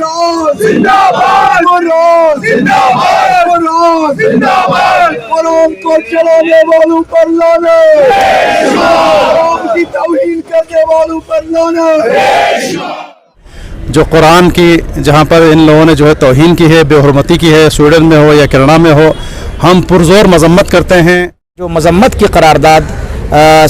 قرآن زندہ باد، قرآن زندہ باد، قرآن کو چلانے والوں پر لعنت، قرآن کی توہین کرنے والوں پر لعنت۔ جو قرآن کی جہاں پر ان لوگوں نے جو ہے توہین کی ہے، بے حرمتی کی ہے، سویڈن میں ہو یا کینیڈا میں ہو، ہم پرزور مذمت کرتے ہیں۔ جو مذمت کی قرارداد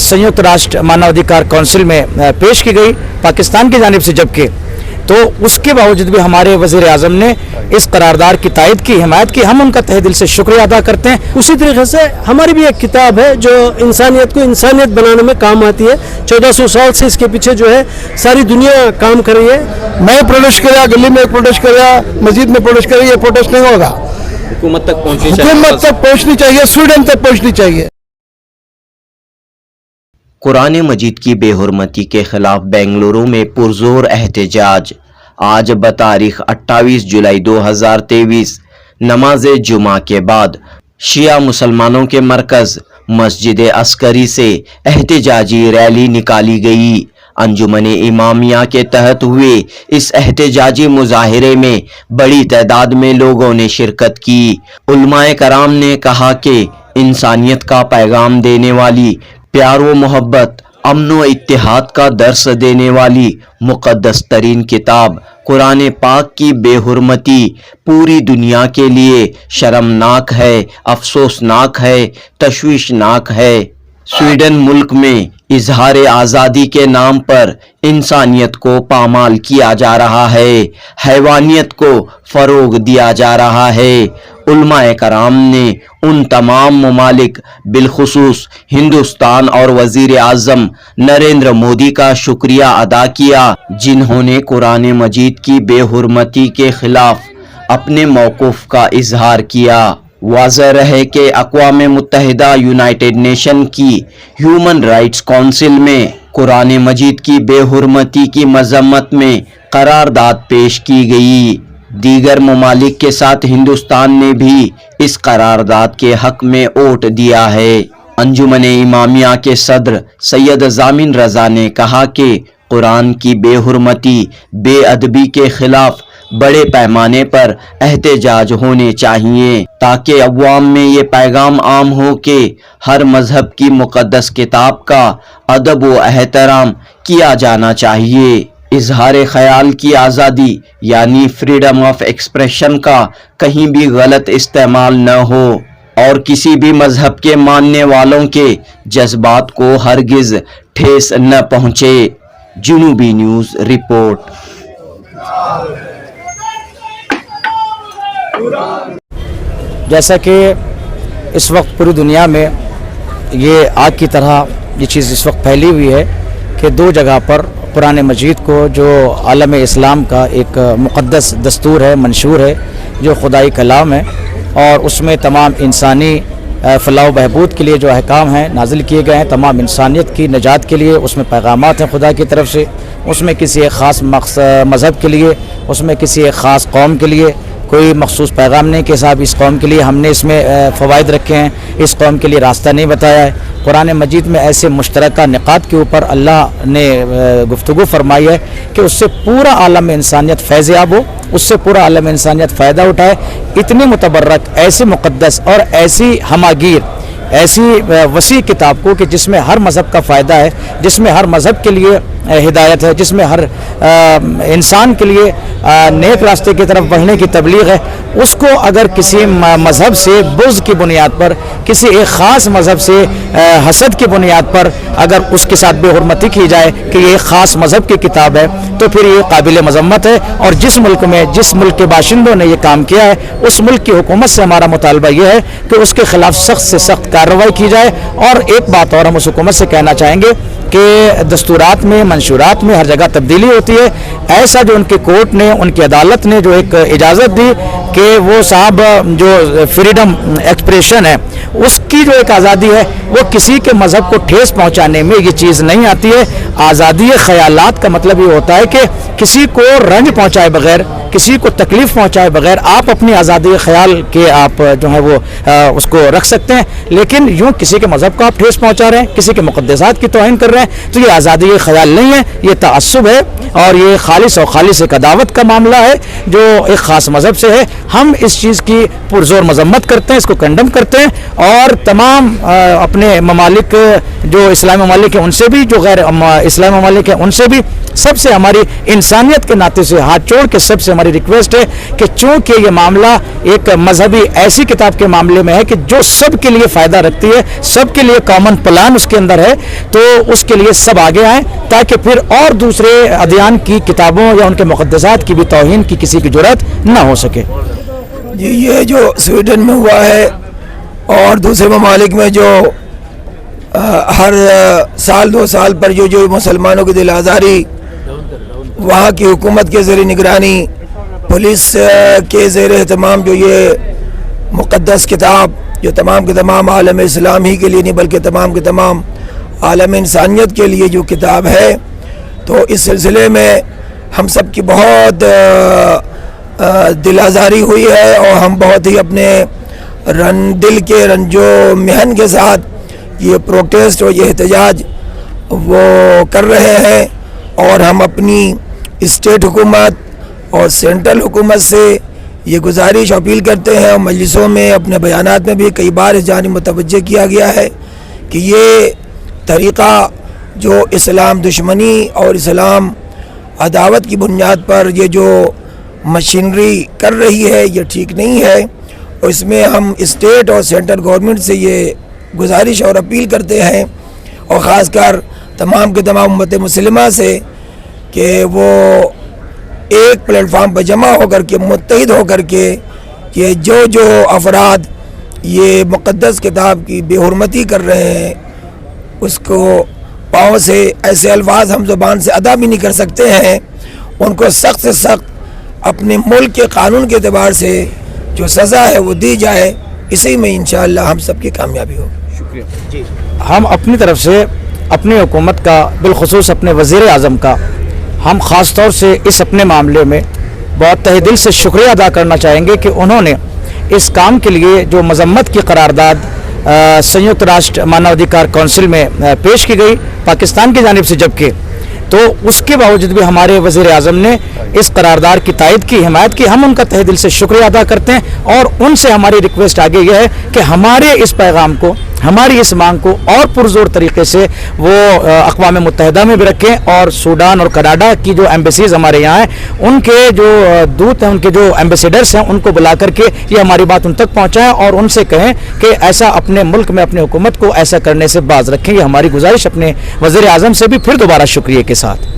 سنیکت راشٹر مانو ادھیکار کونسل میں پیش کی گئی پاکستان کی جانب سے، جبکہ تو اس کے باوجود بھی ہمارے وزیر اعظم نے اس قرارداد کی تائید کی، حمایت کی، ہم ان کا تہہ دل سے شکریہ ادا کرتے ہیں۔ اسی طریقے سے ہماری بھی ایک کتاب ہے جو انسانیت کو انسانیت بنانے میں کام آتی ہے۔ 1400 سال سے اس کے پیچھے جو ہے ساری دنیا کام کر رہی ہے۔ میں پروٹیسٹ کریا، گلی میں پروٹیسٹ کریا، مسجد میں پروٹیسٹ کریا، یہ پروٹیسٹ نہیں ہوگا، حکومت تک پہنچنی چاہیے، سویڈن تک پہنچنی چاہیے۔ قرآن مجید کی بے حرمتی کے خلاف بنگلورو میں پرزور احتجاج۔ آج بتاریخ 28 جولائی 2023 نماز جمعہ کے بعد شیعہ مسلمانوں کے مرکز مسجد عسکری سے احتجاجی ریلی نکالی گئی۔ انجمن امامیہ کے تحت ہوئے اس احتجاجی مظاہرے میں بڑی تعداد میں لوگوں نے شرکت کی۔ علماء کرام نے کہا کہ انسانیت کا پیغام دینے والی، پیار و محبت، امن و اتحاد کا درس دینے والی مقدس ترین کتاب قرآن پاک کی بے حرمتی پوری دنیا کے لیے شرمناک ہے، افسوسناک ہے، تشویشناک ہے۔ سویڈن ملک میں اظہار آزادی کے نام پر انسانیت کو پامال کیا جا رہا ہے، حیوانیت کو فروغ دیا جا رہا ہے۔ علماء کرام نے ان تمام ممالک بالخصوص ہندوستان اور وزیر اعظم نریندر مودی کا شکریہ ادا کیا، جنہوں نے قرآن مجید کی بے حرمتی کے خلاف اپنے موقف کا اظہار کیا۔ واضح رہے کہ اقوام متحدہ یونائٹڈ نیشن کی ہیومن رائٹس کونسل میں قرآن مجید کی بے حرمتی کی مذمت میں قرارداد پیش کی گئی۔ دیگر ممالک کے ساتھ ہندوستان نے بھی اس قرارداد کے حق میں ووٹ دیا ہے۔ انجمن امامیہ کے صدر سید ضامن رضا نے کہا کہ قرآن کی بے حرمتی، بے ادبی کے خلاف بڑے پیمانے پر احتجاج ہونے چاہیے، تاکہ عوام میں یہ پیغام عام ہو کہ ہر مذہب کی مقدس کتاب کا ادب و احترام کیا جانا چاہیے۔ اظہار خیال کی آزادی یعنی فریڈم آف ایکسپریشن کا کہیں بھی غلط استعمال نہ ہو اور کسی بھی مذہب کے ماننے والوں کے جذبات کو ہرگز ٹھیس نہ پہنچے۔ جنوبی نیوز رپورٹ۔ جیسا کہ اس وقت پوری دنیا میں یہ آگ کی طرح یہ چیز اس وقت پھیلی ہوئی ہے کہ دو جگہ پر قرآن مجید کو، جو عالم اسلام کا ایک مقدس دستور ہے، منشور ہے، جو خدائی کلام ہے، اور اس میں تمام انسانی فلاح و بہبود کے لیے جو احکام ہیں نازل کیے گئے ہیں، تمام انسانیت کی نجات کے لیے اس میں پیغامات ہیں خدا کی طرف سے۔ اس میں کسی ایک خاص مذہب کے لیے، اس میں کسی ایک خاص قوم کے لیے کوئی مخصوص پیغام نہیں کہ صاحب اس قوم کے لیے ہم نے اس میں فوائد رکھے ہیں، اس قوم کے لیے راستہ نہیں بتایا ہے۔ قرآن مجید میں ایسے مشترکہ نکات کے اوپر اللہ نے گفتگو فرمائی ہے کہ اس سے پورا عالم انسانیت فیض یاب ہو، اس سے پورا عالم انسانیت فائدہ اٹھائے۔ اتنی متبرک، ایسی مقدس اور ایسی ہماگیر، ایسی وسیع کتاب کو کہ جس میں ہر مذہب کا فائدہ ہے، جس میں ہر مذہب کے لیے ہدایت ہے، جس میں ہر انسان کے لیے نیک راستے کی طرف بڑھنے کی تبلیغ ہے، اس کو اگر کسی مذہب سے بغض کی بنیاد پر، کسی ایک خاص مذہب سے حسد کی بنیاد پر اگر اس کے ساتھ بے حرمتی کی جائے کہ یہ ایک خاص مذہب کی کتاب ہے، تو پھر یہ قابل مذمت ہے۔ اور جس ملک میں، جس ملک کے باشندوں نے یہ کام کیا ہے، اس ملک کی حکومت سے ہمارا مطالبہ یہ ہے کہ اس کے خلاف سخت سے سخت کارروائی کی جائے۔ اور ایک بات اور ہم اس حکومت سے کہنا چاہیں گے کہ دستورات میں، منشورات میں ہر جگہ تبدیلی ہوتی ہے، ایسا جو ان کے کورٹ نے، ان کی عدالت نے جو ایک اجازت دی کہ وہ صاحب جو فریڈم ایکسپریشن ہے، اس کی جو ایک آزادی ہے، وہ کسی کے مذہب کو ٹھیس پہنچانے میں یہ چیز نہیں آتی ہے۔ آزادی خیالات کا مطلب یہ ہوتا ہے کہ کسی کو رنج پہنچائے بغیر، کسی کو تکلیف پہنچائے بغیر آپ اپنی آزادی خیال کے آپ جو ہے وہ اس کو رکھ سکتے ہیں، لیکن یوں کسی کے مذہب کو آپ ٹھیس پہنچا رہے ہیں، کسی کے مقدسات کی توہین کر رہے ہیں۔ हैं, तो ये आज़ादी का ख्याल नहीं है, ये तअस्सुब है और ये खालिस और खालिस एक अदावत का मामला है जो एक ख़ास मज़हब से है। हम इस चीज़ की पुरज़ोर मजम्मत करते हैं, इसको कंडम करते हैं और तमाम अपने ममालिक जो इस्लामी ममालिक हैं उनसे भी, जो गैर इस्लामी ममालिक हैं उनसे भी, सबसे हमारी इंसानियत के नाते से हाथ जोड़ के सबसे हमारी रिक्वेस्ट है कि चूँकि ये मामला एक मजहबी ऐसी किताब के मामले में है कि जो सब के लिए फ़ायदा रखती है, सब के लिए कॉमन प्लान उसके अंदर है, तो उसके लिए सब आगे आएँ ताकि फिर और दूसरे अदियान की किताबों या उनके मुक़द्दसात की भी तौहीन की किसी की जुर्रत न हो सके। जी, ये जो स्वीडन में हुआ है और दूसरे ममालिक में जो हर साल 2 साल पर जो मुसलमानों की दिल आज़ारी वहाँ की हुकूमत के ज़ेर निगरानी, पुलिस के ज़ेर एहतमाम जो ये मुक़द्दस किताब जो तमाम के तमाम आलम इस्लाम ही के लिए नहीं बल्कि तमाम के तमाम आलम इंसानियत के लिए जो किताब है, तो इस सिलसिले में हम सब की बहुत दिल आज़ारी हुई है और हम बहुत ही अपने दिल के रंजो महन के साथ ये प्रोटेस्ट और ये एहतजाज वो कर रहे हैं। और हम अपनी स्टेट हुकूमत और सेंट्रल हुकूमत से ये गुजारिश अपील करते हैं और मजलिसों में अपने बयानात में भी कई बार इस जानिब मुतवज्जे किया गया है कि ये तरीक़ा जो इस्लाम दुश्मनी और इस्लाम अदावत की बुनियाद पर ये जो मशीनरी कर रही है ये ठीक नहीं है। और इसमें हम स्टेट और सेंट्रल गवर्नमेंट से ये गुजारिश और अपील करते हैं और ख़ासकर तमाम के तमाम उम्मत मुस्लिमा से कि वो एक प्लेटफार्म पर जमा होकर के मुत्तहिद होकर के ये जो अफराद ये मुक़द्दस किताब की बेहुरमती कर रहे हैं उसको पाँव से ऐसे अल्फाज हम ज़ुबान से अदा भी नहीं कर सकते हैं, उनको सख्त से सख्त अपने मुल्क के कानून के एतबार से जो सज़ा है वो दी जाए। इसी में इंशाअल्लाह हम सब की कामयाबी होगी। शुक्रिया जी। हम अपनी तरफ से अपनी हुकूमत का, बिलखुसूस अपने वज़ीर आज़म का, हम ख़ास तौर से इस अपने मामले में बहुत तहे दिल से शुक्रिया अदा करना चाहेंगे कि उन्होंने इस काम के लिए जो मजम्मत की करारदाद संयुक्त राष्ट्र मानवाधिकार कौंसिल में पेश की गई पाकिस्तान की जानिब से, जबकि तो उसके बावजूद भी हमारे वज़ीर आज़म ने इस करारदाद की तायद की, हिमायत की। हम उनका तहे दिल से शुक्रिया अदा करते हैं और उनसे हमारी रिक्वेस्ट आगे यह है कि हमारे इस पैगाम को, हमारी इस मांग को और पुरजोर तरीके से वो अक़वाम मुत्तहिदा में भी रखें और सूडान और कनाडा की जो एम्बेसीज़ हमारे यहाँ हैं उनके जो दूत हैं, उनके जो एम्बेसडर्स हैं, उनको बुला करके ये हमारी बात उन तक पहुँचाएँ और उनसे कहें कि ऐसा अपने मुल्क में अपनी हुकूमत को ऐसा करने से बाज रखें। ये हमारी गुजारिश अपने वज़ीर आज़म से भी फिर दोबारा शुक्रिया के साथ।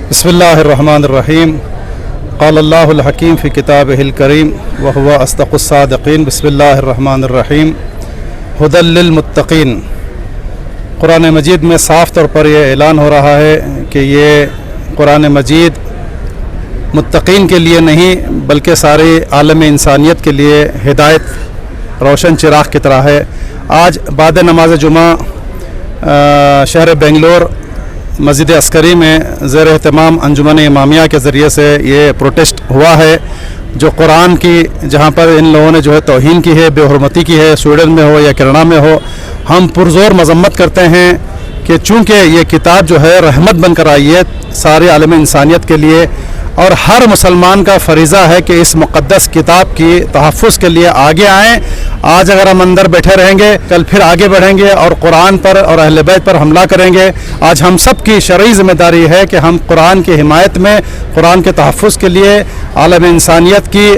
बिस्मिल्लाहिर्रहमानिर्रहीम। क़ाल अल्लाहुल हकीम फ़ी किताबिहिल करीम व हुवा अस्दक़ुस सादिक़ीन। बिस्मिल्लाहिर्रहमानिर्रहीम। हुदल लिल मुत्तक़ीन। कुरान मजीद में साफ़ तौर पर यह ऐलान हो रहा है कि ये कुरान मजीद मुत्तक़ीन के लिए नहीं बल्कि सारे आलम इंसानियत के लिए हिदायत रोशन चिराग की तरह है। आज बाद नमाज जुमा शहर बेंगलोर मस्जिद अस्करी में ज़ेर एहतमाम अंजुमन इमामिया के ज़रिए से ये प्रोटेस्ट हुआ है जो कुरान की, जहाँ पर इन लोगों ने जो है तौहीन की है, बेहुरमती की है, स्वीडन में हो या कनाडा में हो। हम पुरज़ोर मजम्मत करते हैं कि चूँकि ये किताब जो है रहमत बनकर आई है सारे आलम इंसानियत के लिए और हर मुसलमान का फरीज़ा है कि इस मुक़द्दस किताब की तहफ़्फ़ुज़ के लिए आगे आएँ। आज अगर हम अंदर बैठे रहेंगे कल फिर आगे बढ़ेंगे और कुरान पर और अहले बैत पर हमला करेंगे। आज हम सब की शरई ज़िम्मेदारी है कि हम कुरान की हिमायत में, कुरान के तहफ़्फ़ुज़ के लिए, आलम इंसानियत की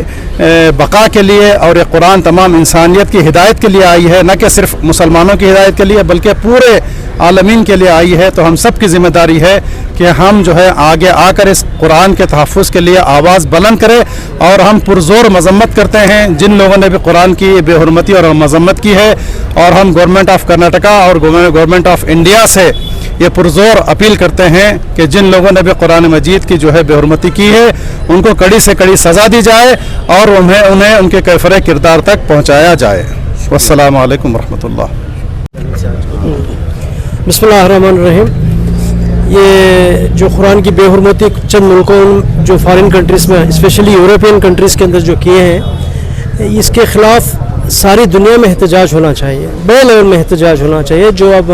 बका के लिए, और ये कुरान तमाम इंसानियत की हिदायत के लिए आई है, न कि सिर्फ मुसलमानों की हिदायत के लिए बल्कि पूरे आलमीन के लिए आई है। तो हम सब की ज़िम्मेदारी है कि हम जो है आगे आकर इस कुरान के तहफ़्फ़ुज़ के लिए आवाज़ बुलंद करें। और हम पुरज़ोर मजम्मत करते हैं जिन लोगों ने भी कुरान की बेहुरमती और मजम्मत की है, और हम गवर्नमेंट ऑफ कर्नाटका और गवर्नमेंट ऑफ इंडिया से ये पुरज़ोर अपील करते हैं कि जिन लोगों ने भी कुरान मजीद की जो है बेहुरमती की है उनको कड़ी से कड़ी सज़ा दी जाए और उन्हें उनके कैफ़रे किरदार तक पहुँचाया जाए। वस्सलामु अलैकुम वरहमतुल्लाह। बिस्मिल्लाहिर्रहमानिर्रहीम। ये जो कुरान की बेहुरमती चंद मुल्कों जो फॉरेन कंट्रीज़ में, स्पेशली यूरोपियन कंट्रीज़ के अंदर जो किए हैं, इसके ख़िलाफ़ सारी दुनिया में एहतजाज होना चाहिए, बड़े लेवल में एहतजाज होना चाहिए। जो अब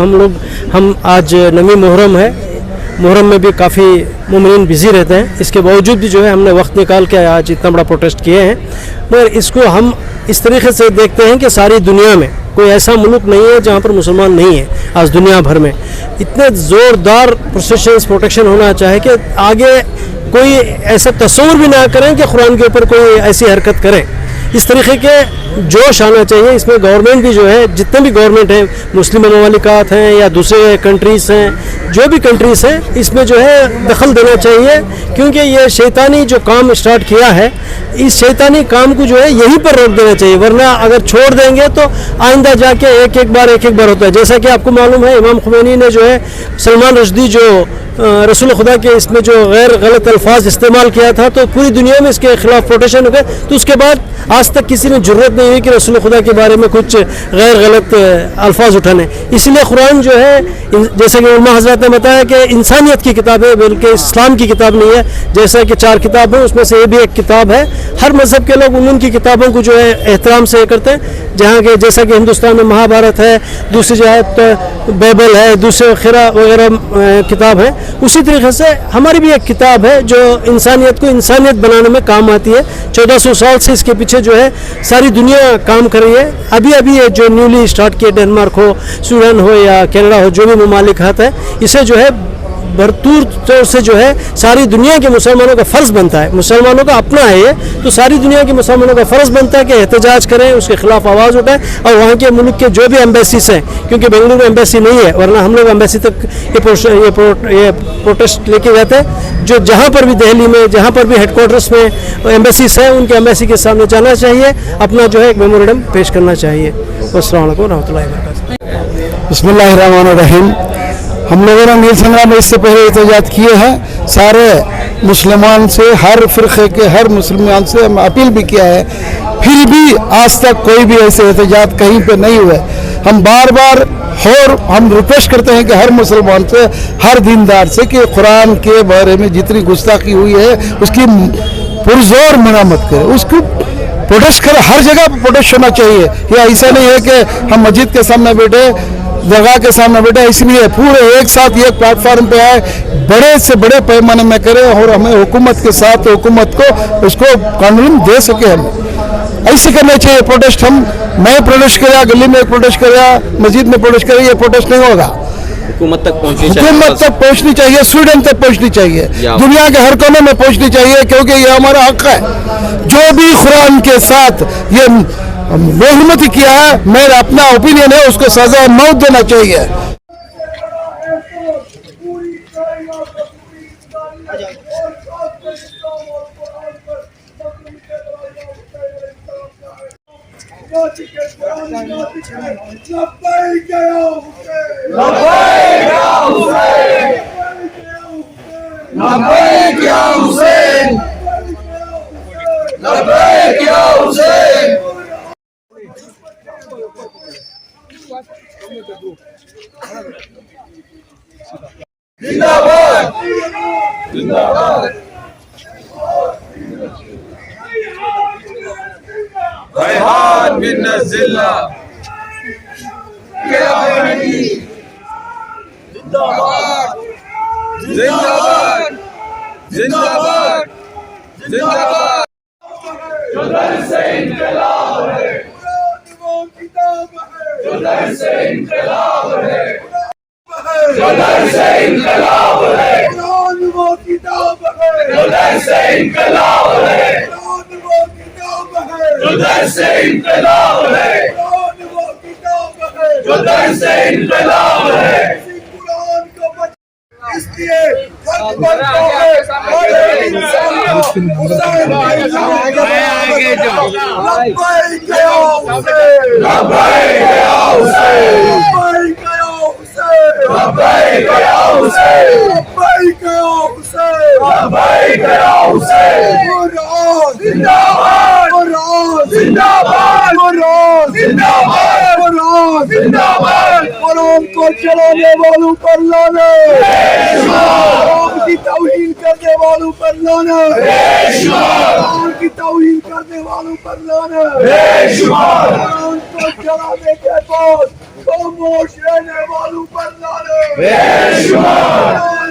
हम आज नमी मुहर्रम है, मुहर्रम में भी काफ़ी मुमिनीन बिज़ी रहते हैं, इसके बावजूद भी जो है हमने वक्त निकाल के आज इतना बड़ा प्रोटेस्ट किए हैं। मगर इसको हम इस तरीके से देखते हैं कि सारी दुनिया में कोई ऐसा मुल्क नहीं है जहाँ पर मुसलमान नहीं है। आज दुनिया भर में इतने ज़ोरदार प्रोटेक्शन होना चाहिए कि आगे कोई ऐसा तस्वीर भी ना करें कि कुरान के ऊपर कोई ऐसी हरकत करे। इस तरीके के जोश आना चाहिए। इसमें गवर्नमेंट भी जो है, जितने भी गवर्नमेंट हैं, मुस्लिम ममालिकात हैं या दूसरे कंट्रीज़ हैं, जो भी कंट्रीज़ हैं, इसमें जो है दखल देना चाहिए, क्योंकि ये शैतानी जो काम स्टार्ट किया है, इस शैतानी काम को जो है यहीं पर रोक देना चाहिए। वरना अगर छोड़ देंगे तो आइंदा जाके एक एक बार होता है। जैसा कि आपको मालूम है, इमाम खुमैनी ने जो है सलमान रश्दी जो रसूल खुदा के इसमें जो गैर गलत अल्फाज इस्तेमाल किया था, तो पूरी दुनिया में इसके खिलाफ प्रोटेक्शन हो गए। तो उसके बाद आज तक किसी ने जरूरत नहीं हुई कि रसूल खुदा के बारे में कुछ गैर गलत अल्फाज उठाने। इसलिए कुरान जो है, जैसे कि उलमा हज़रात ने बताया कि इंसानियत की किताब है, बल्कि इस्लाम की किताब नहीं है। जैसा कि 4 किताब है, उसमें से ये भी एक किताब है। हर मज़हब के लोग उनकी किताबों को जो है एहतराम से करते हैं। जहाँ के जैसा कि हिंदुस्तान में महाभारत है, दूसरी जगह बाइबल है, दूसरे खिरा वगैरह किताब है, उसी तरीके से हमारी भी एक किताब है जो इंसानियत को इंसानियत बनाने में काम आती है। 1400 साल से इसके पीछे जो है सारी दुनिया काम कर रही है। अभी ये जो न्यूली स्टार्ट किए, डेनमार्क हो, स्वीडन हो या कनाडा हो, जो भी ममालिक है, इसे जो है भरपूर तौर से जो है सारी दुनिया के मुसलमानों का फ़र्ज़ बनता है। मुसलमानों का अपना है ये, तो सारी दुनिया के मुसलमानों का फ़र्ज़ बनता है कि एहतजाज करें, उसके ख़िलाफ़ आवाज़ उठाएं। और वहाँ के मुल्क के जो भी एम्बेसीज हैं, क्योंकि बेंगलुरु एम्बेसी नहीं है, वरना हम लोग एम्बेसी तक ये प्रोटेस्ट लेके जाते हैं। जो जहाँ पर भी दिल्ली में, जहाँ पर भी हेडक्वार्टर्स में एम्बेसीज हैं, उनके एम्बेसी के सामने जाना चाहिए, अपना जो है एक मेमोरेंडम पेश करना चाहिए। अस्सलाम वालेकुम रहमतुल्लाहि व बरकातहू। बिस्मिल्लाहिर्रहमानिर्रहीम। हम लोगों ने नील संग्राम में इससे पहले एहतजाज किए हैं। सारे मुसलमान से, हर फ़िरक़े के हर मुसलमान से हम अपील भी किया है, फिर भी आज तक कोई भी ऐसे एहतजाज कहीं पे नहीं हुए। हम बार बार और हम रिक्वेस्ट करते हैं कि हर मुसलमान से, हर दीनदार से, कि कुरान के बारे में जितनी गुस्ताखी हुई है उसकी पुरजोर मरम्मत करे, उसको प्रोटेस्ट करे। हर जगह पर प्रोटेस्ट होना चाहिए। या ऐसा नहीं है कि हम मस्जिद के सामने बैठे, जगह के सामने बैठे, इसलिए पूरे एक साथ एक प्लेटफार्म पे आए, बड़े से बड़े पैमाने में करें और हमें हुकूमत के साथ, हुकूमत को उसको कानून दे सके। हम ऐसे करना चाहिए प्रोटेस्ट। मैं प्रोटेस्ट किया, गली में प्रोटेस्ट किया, मस्जिद में प्रोटेस्ट किया, ये प्रोटेस्ट नहीं होगा। हुकूमत तक पहुंचनी चाहिए, स्वीडन तक पहुंचनी चाहिए, दुनिया के हर कोने में पहुंचनी चाहिए, क्योंकि ये हमारा हक है। जो भी कुरान के साथ ये बेहुरमती किया है, मेरा अपना ओपिनियन है, उसको सजा मौत देना चाहिए। Rayhan bin Nazillah Zindabad Zindabad Zindabad Zindabad जो दर से इनकलाब है जो दर से इनकलाब है जो दर से इनकलाब है वो किताब है जो दर से इनकलाब है जो दर से इनकलाब है जो दर से इनकलाब है कुरान को इसलिए कुरान को चलाने वालों पर लाना, कुरान की तौहीन करने वालों पर लाना, कुरान की तौहीन करने वालों पर लाना, कुरान کو چلانے کے بعد خاموش رہنے والوں پر لانے بے شمار